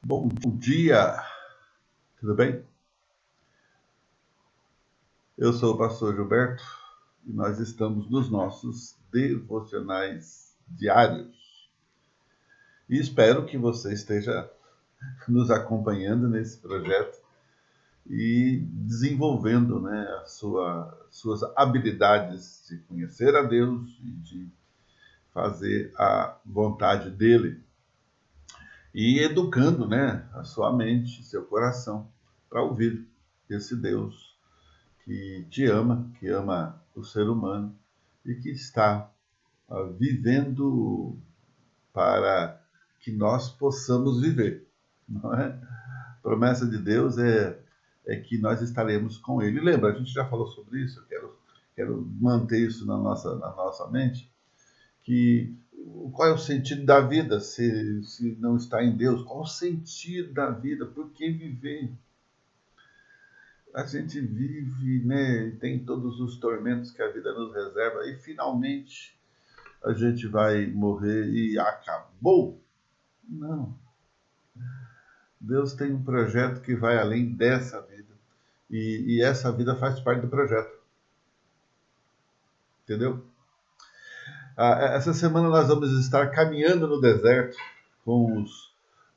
Bom dia, tudo bem? Eu sou o pastor Gilberto e nós estamos nos nossos devocionais diários. E espero que você esteja nos acompanhando nesse projeto e desenvolvendo, né, suas habilidades de conhecer a Deus e de fazer a vontade dele. E educando, né, a sua mente, seu coração, para ouvir esse Deus que te ama, que ama o ser humano e que está vivendo para que nós possamos viver, não é? A promessa de Deus é que nós estaremos com Ele. Lembra, a gente já falou sobre isso, eu quero manter isso na nossa mente, que qual é o sentido da vida se não está em Deus? Qual o sentido da vida? Por que viver? A gente vive, né, tem todos os tormentos que a vida nos reserva e finalmente a gente vai morrer e acabou? Não. Deus tem um projeto que vai além dessa vida e essa vida faz parte do projeto, entendeu? Essa semana nós vamos estar caminhando no deserto com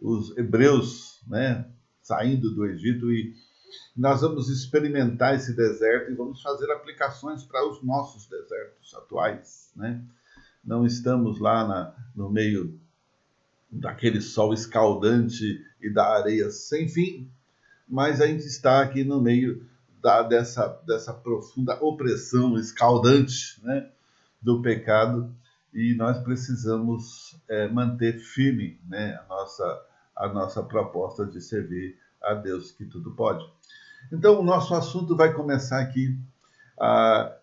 os hebreus, né, saindo do Egito e nós vamos experimentar esse deserto e vamos fazer aplicações para os nossos desertos atuais, né? Não estamos lá no meio daquele sol escaldante e da areia sem fim, mas a gente está aqui no meio dessa profunda opressão escaldante, né, do pecado e nós precisamos manter firme, né, a nossa proposta de servir a Deus que tudo pode. Então, o nosso assunto vai começar aqui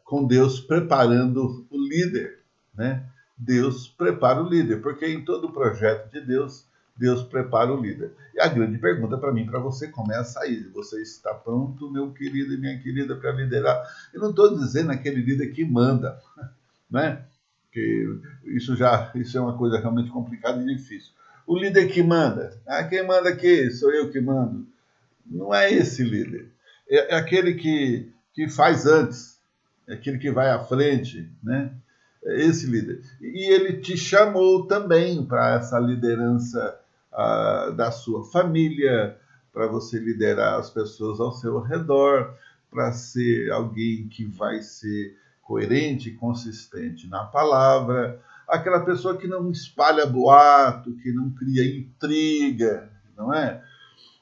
com Deus preparando o líder, né? Deus prepara o líder, porque em todo o projeto de Deus, Deus prepara o líder. E a grande pergunta para mim e para você começa aí. Você está pronto, meu querido e minha querida, para liderar? Eu não estou dizendo aquele líder que manda, né? Que isso é uma coisa realmente complicada e difícil. O líder que manda. Quem manda aqui? Sou eu que mando. Não é esse líder. É aquele que faz antes, é aquele que vai à frente, né? É esse líder. E ele te chamou também para essa liderança da sua família, para você liderar as pessoas ao seu redor, para ser alguém que vai ser coerente e consistente na palavra, aquela pessoa que não espalha boato, que não cria intriga, não é?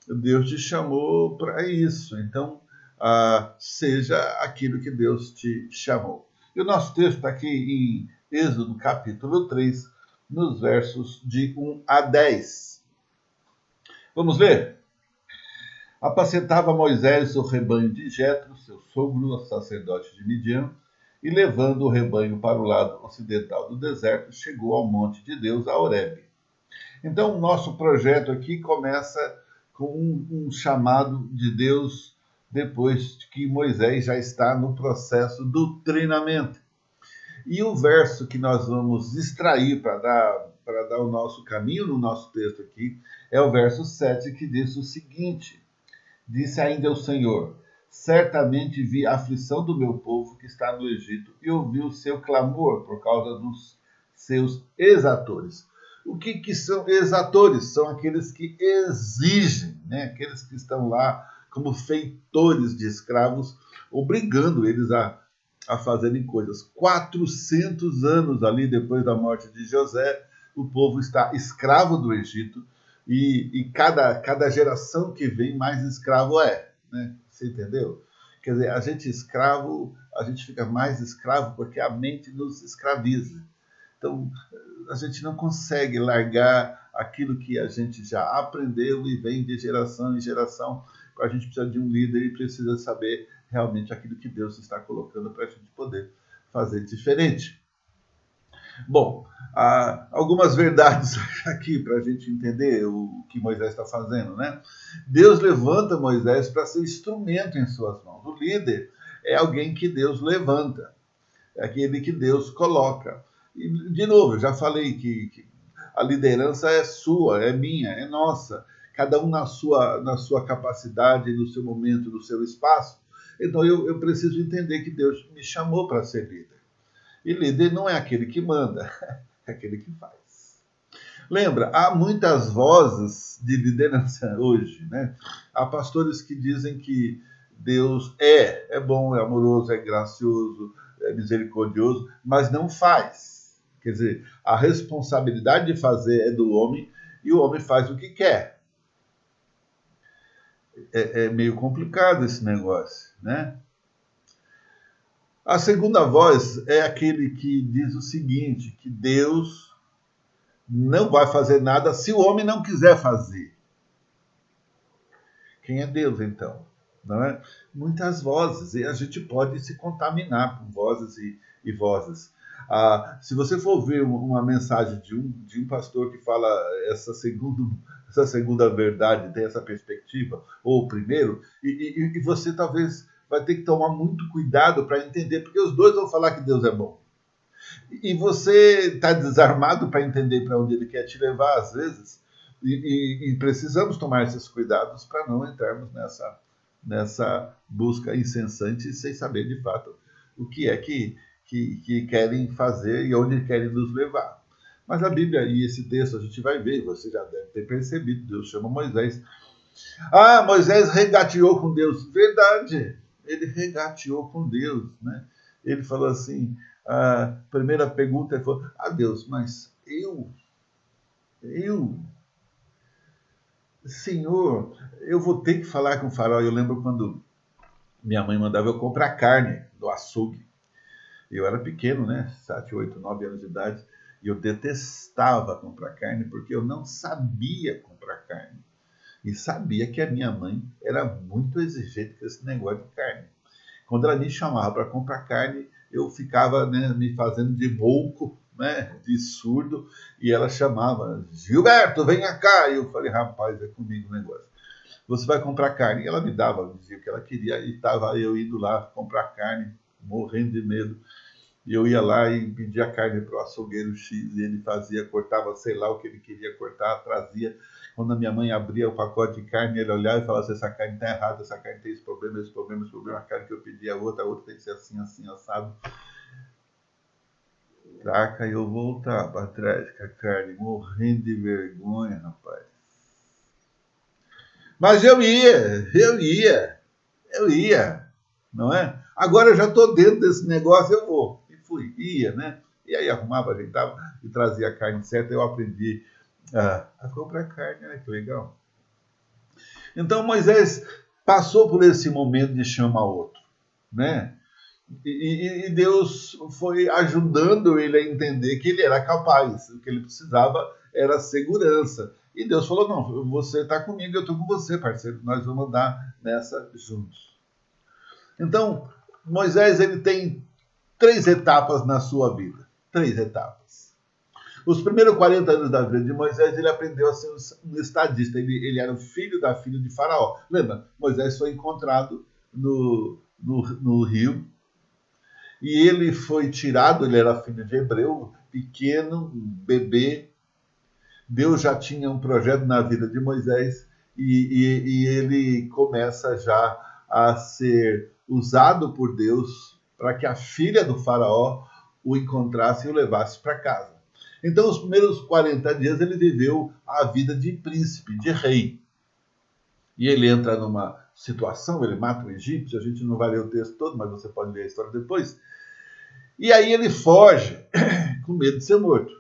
Deus te chamou para isso. Então, seja aquilo que Deus te chamou. E o nosso texto está aqui em Êxodo capítulo 3, nos versos de 1 a 10. Vamos ler? Apacentava Moisés o rebanho de Jetro, seu sogro, sacerdote de Midian, e levando o rebanho para o lado ocidental do deserto, chegou ao monte de Deus, a Horebe. Então, o nosso projeto aqui começa com um chamado de Deus depois que Moisés já está no processo do treinamento. E o verso que nós vamos extrair para dar o nosso caminho no nosso texto aqui é o verso 7, que diz o seguinte: Disse ainda o Senhor: Certamente vi a aflição do meu povo que está no Egito e ouvi o seu clamor por causa dos seus exatores. O que são exatores? São aqueles que exigem, né? Aqueles que estão lá como feitores de escravos, obrigando eles a fazerem coisas. 400 anos ali depois da morte de José, o povo está escravo do Egito e cada geração que vem mais escravo é, né? Você entendeu? Quer dizer, a gente escravo, a gente fica mais escravo porque a mente nos escraviza. Então, a gente não consegue largar aquilo que a gente já aprendeu e vem de geração em geração. A gente precisa de um líder e precisa saber realmente aquilo que Deus está colocando para a gente poder fazer diferente. Bom, algumas verdades aqui para a gente entender o que Moisés está fazendo, né? Deus levanta Moisés para ser instrumento em suas mãos. O líder é alguém que Deus levanta, é aquele que Deus coloca. E, de novo, eu já falei que a liderança é sua, é minha, é nossa. cada um na sua capacidade, no seu momento, no seu espaço. Então eu preciso entender que Deus me chamou para ser líder. E líder não é aquele que manda, é aquele que faz. Lembra, há muitas vozes de liderança hoje, né? Há pastores que dizem que Deus é bom, é amoroso, é gracioso, é misericordioso, mas não faz. Quer dizer, a responsabilidade de fazer é do homem e o homem faz o que quer. É meio complicado esse negócio, né? A segunda voz é aquele que diz o seguinte, que Deus não vai fazer nada se o homem não quiser fazer. Quem é Deus, então? Não é? Muitas vozes, e a gente pode se contaminar com vozes e vozes. Se você for ver uma mensagem de um pastor que fala essa segunda verdade, tem essa perspectiva, ou o primeiro, e você talvez vai ter que tomar muito cuidado para entender, porque os dois vão falar que Deus é bom. E você está desarmado para entender para onde ele quer te levar, às vezes, e precisamos tomar esses cuidados para não entrarmos nessa busca incessante sem saber de fato o que é que querem fazer e onde querem nos levar. Mas a Bíblia e esse texto a gente vai ver, você já deve ter percebido, Deus chama Moisés. Moisés regateou com Deus. Verdade, ele regateou com Deus, né? Ele falou assim, a primeira pergunta ele falou, Deus, mas Senhor, eu vou ter que falar com o faraó. Eu lembro quando minha mãe mandava eu comprar carne do açougue. Eu era pequeno, né? 7, 8, 9 anos de idade. E eu detestava comprar carne porque eu não sabia comprar carne. E sabia que a minha mãe era muito exigente com esse negócio de carne. Quando ela me chamava para comprar carne, eu ficava, né, me fazendo de louco, né, de surdo, e ela chamava, Gilberto, venha cá! E eu falei, rapaz, é comigo o negócio. Você vai comprar carne? E ela me dava, dizia o que ela queria, e estava eu indo lá comprar carne, morrendo de medo. E eu ia lá e pedia carne para o açougueiro X, e ele fazia, cortava, sei lá o que ele queria cortar, trazia. Quando a minha mãe abria o pacote de carne, ele olhava e falava assim, essa carne está errada, essa carne tem esse problema, a carne que eu pedi é outra, a outra tem que ser assim, assim, assado. Traca e eu voltar para trás com a carne, morrendo de vergonha, rapaz. Mas eu ia, não é? Agora eu já estou dentro desse negócio, eu vou. E fui, ia, né? E aí arrumava, ajeitava e trazia a carne certa, eu aprendi a comprar carne, olha que legal. Então Moisés passou por esse momento de chama outro, né? E Deus foi ajudando ele a entender que ele era capaz, o que ele precisava era segurança. E Deus falou, não, você está comigo, eu estou com você, parceiro, nós vamos andar nessa juntos. Então, Moisés ele tem 3 etapas na sua vida, 3 etapas. Os primeiros 40 anos da vida de Moisés, ele aprendeu a ser um estadista. Ele era o filho da filha de Faraó. Lembra? Moisés foi encontrado no rio. E ele foi tirado, ele era filho de hebreu, pequeno, bebê. Deus já tinha um projeto na vida de Moisés e ele começa já a ser usado por Deus para que a filha do faraó o encontrasse e o levasse para casa. Então, os primeiros 40 dias ele viveu a vida de príncipe, de rei. E ele entra numa situação, ele mata o egípcio, a gente não vai ler o texto todo, mas você pode ler a história depois. E aí ele foge com medo de ser morto.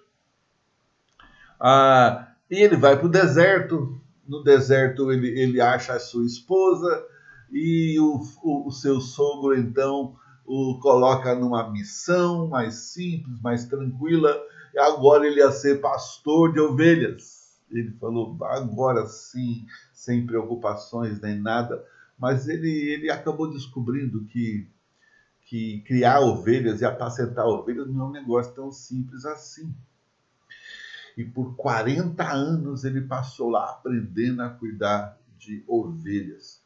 E ele vai para o deserto. No deserto ele acha a sua esposa e o seu sogro então o coloca numa missão mais simples, mais tranquila. E agora ele ia ser pastor de ovelhas. Ele falou, agora sim, sem preocupações nem nada. Mas ele acabou descobrindo que criar ovelhas e apacentar ovelhas não é um negócio tão simples assim. E por 40 anos ele passou lá aprendendo a cuidar de ovelhas.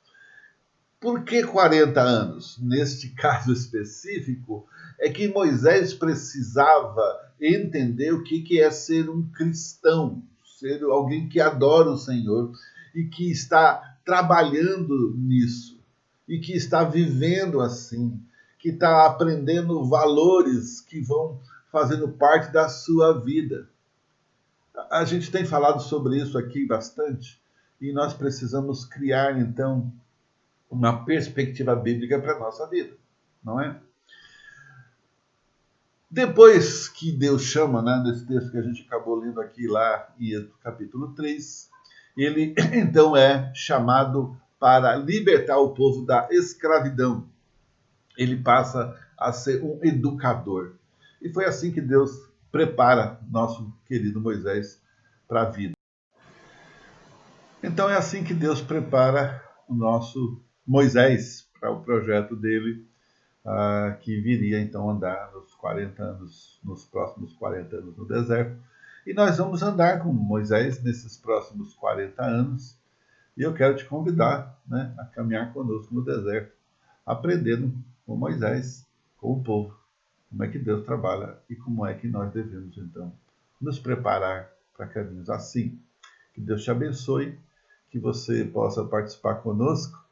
Por que 40 anos? Neste caso específico, é que Moisés precisava entender o que é ser um cristão, ser alguém que adora o Senhor. e que está trabalhando nisso, e que está vivendo assim, que está aprendendo valores que vão fazendo parte da sua vida. A gente tem falado sobre isso aqui bastante, e nós precisamos criar, então, uma perspectiva bíblica para a nossa vida, não é? Depois que Deus chama, né, nesse texto que a gente acabou lendo aqui lá em capítulo 3, ele então é chamado para libertar o povo da escravidão. Ele passa a ser um educador. E foi assim que Deus prepara nosso querido Moisés para a vida. Então é assim que Deus prepara o nosso Moisés para o projeto dele, que viria então andar nos 40 anos, nos próximos 40 anos no deserto. E nós vamos andar com Moisés nesses próximos 40 anos. E eu quero te convidar, né, a caminhar conosco no deserto, aprendendo com Moisés, com o povo, como é que Deus trabalha e como é que nós devemos então nos preparar para caminhos assim. Que Deus te abençoe, que você possa participar conosco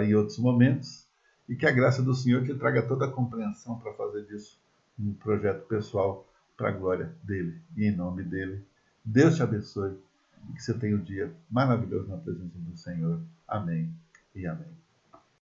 em outros momentos e que a graça do Senhor te traga toda a compreensão para fazer disso um projeto pessoal para a glória dele e em nome dele. Deus te abençoe e que você tenha um dia maravilhoso na presença do Senhor. Amém e amém.